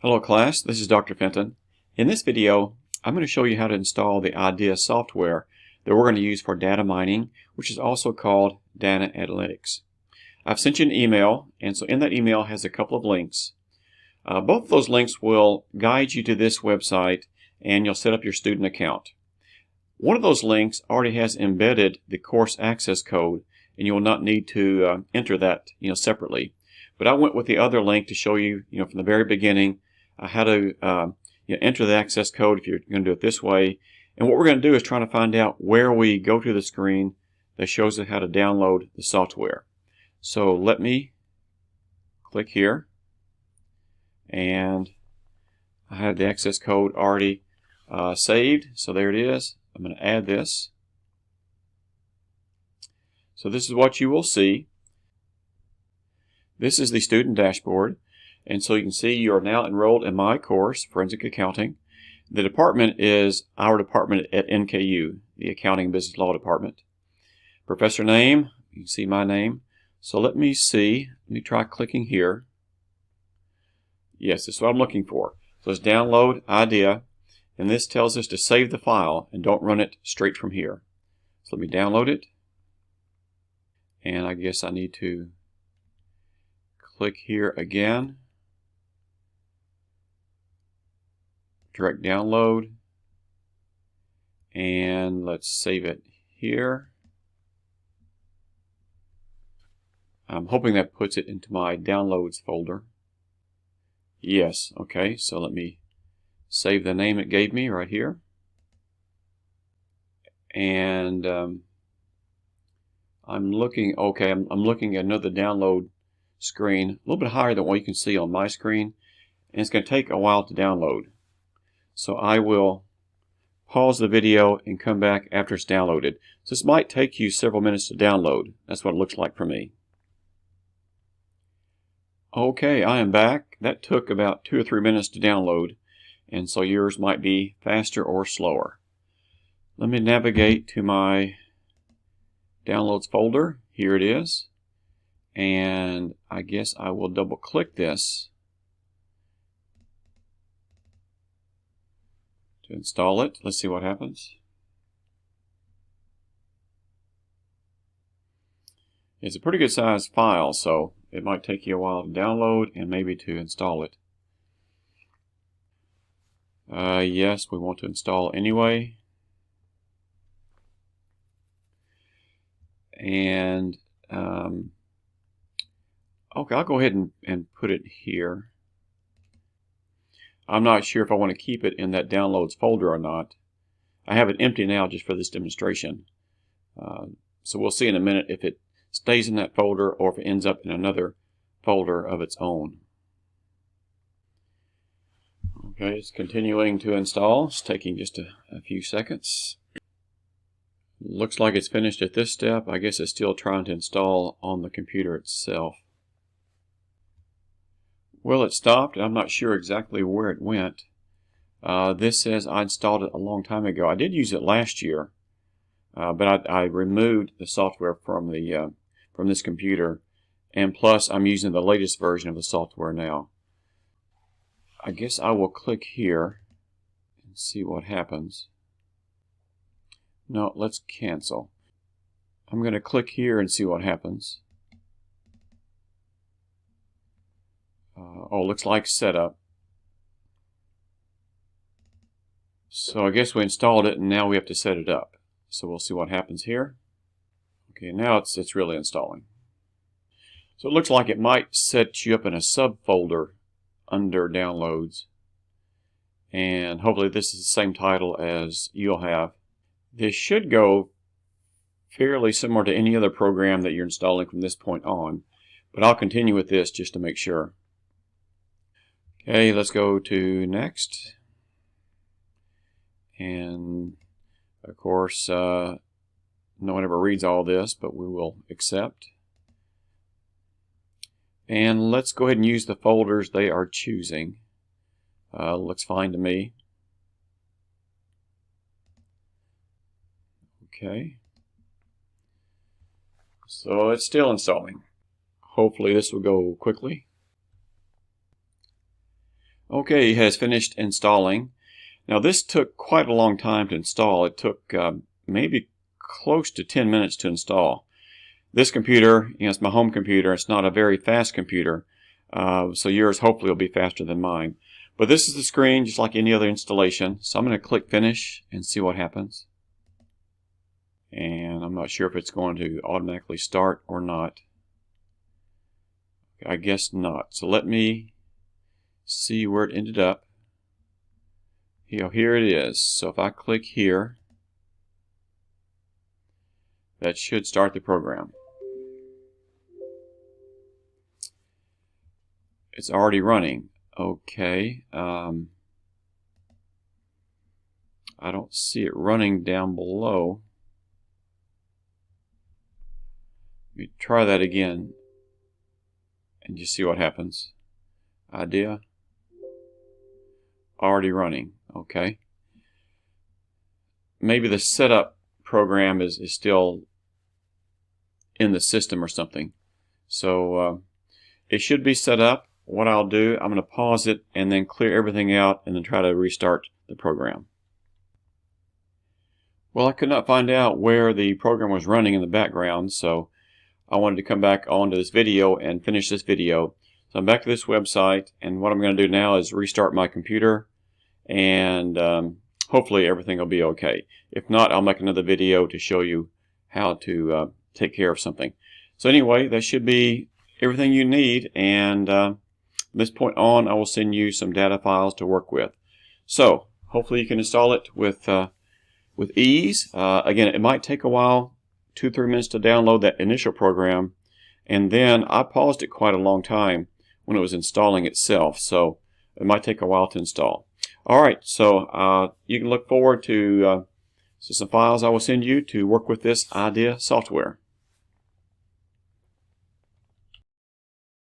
Hello class, this is Dr. Fenton. In this video, I'm going to show you how to install the IDEA software that we're going to use for data mining, which is also called data analytics. I've sent you an email, and so in that email has a couple of links. Both of those links will guide you to this website, and you'll set up your student account. One of those links already has embedded the course access code, and you will not need to enter that separately. But I went with the other link to show you, from the very beginning, how to enter the access code if you're going to do it this way. And what we're going to do is try to find out where we go to the screen that shows us how to download the software. So let me click here, and I have the access code already saved. So there it is. I'm going to add this. So this is what you will see. This is the student dashboard. And so you can see you are now enrolled in my course, Forensic Accounting. The department is our department at NKU, the Accounting and Business Law Department. Professor name, you can see my name. So let me try clicking here. Yes, this is what I'm looking for. So it's download IDEA, and this tells us to save the file and don't run it straight from here. So let me download it, and I guess I need to click here again. Direct download, and let's save it here. I'm hoping that puts it into my downloads folder. Yes, okay, so let me save the name it gave me right here. And I'm looking at another download screen, a little bit higher than what you can see on my screen, and it's going to take a while to download. So I will pause the video and come back after it's downloaded. So this might take you several minutes to download. That's what it looks like for me. Okay, I am back. That took about 2 or 3 minutes to download, and so yours might be faster or slower. Let me navigate to my downloads folder. Here it is. And I guess I will double click this to install it. Let's see what happens. It's a pretty good sized file, so it might take you a while to download and maybe to install it. Yes, we want to install anyway. And okay, I'll go ahead and put it here. I'm not sure if I want to keep it in that downloads folder or not. I have it empty now just for this demonstration. So we'll see in a minute if it stays in that folder or if it ends up in another folder of its own. Okay, it's continuing to install. It's taking just a few seconds. Looks like it's finished at this step. I guess it's still trying to install on the computer itself. Well, it stopped, and I'm not sure exactly where it went. This says I installed it a long time ago. I did use it last year, but I removed the software from this computer, and plus I'm using the latest version of the software now. I guess I will click here and see what happens. No, let's cancel. I'm going to click here and see what happens. Looks like setup. So I guess we installed it and now we have to set it up. So we'll see what happens here. Okay, now it's really installing. So it looks like it might set you up in a subfolder under downloads. And hopefully this is the same title as you'll have. This should go fairly similar to any other program that you're installing from this point on. But I'll continue with this just to make sure. Okay, let's go to next. And of course, no one ever reads all this, but we will accept. And let's go ahead and use the folders they are choosing. Looks fine to me. Okay. So it's still installing. Hopefully this will go quickly. Okay, it has finished installing. Now this took quite a long time to install. It took maybe close to 10 minutes to install. This computer, it's my home computer. It's not a very fast computer, so yours hopefully will be faster than mine. But this is the screen just like any other installation. So I'm going to click finish and see what happens. And I'm not sure if it's going to automatically start or not. I guess not. So let me see where it ended up. Here it is. So if I click here, that should start the program. It's already running. Okay. I don't see it running down below. Let me try that again and just see what happens. IDEA. Already running. Okay. Maybe the setup program is still in the system or something. So it should be set up. What I'll do, I'm going to pause it and then clear everything out and then try to restart the program. Well, I could not find out where the program was running in the background, so I wanted to come back onto this video and finish this video. So I'm back to this website, and what I'm going to do now is restart my computer, and hopefully everything will be okay. If not, I'll make another video to show you how to take care of something. So anyway, that should be everything you need, and from this point on, I will send you some data files to work with. So hopefully you can install it with ease. Again, it might take a while, 2-3 minutes to download that initial program, and then I paused it quite a long time when it was installing itself, so it might take a while to install. Alright, so you can look forward to some files I will send you to work with this IDEA software.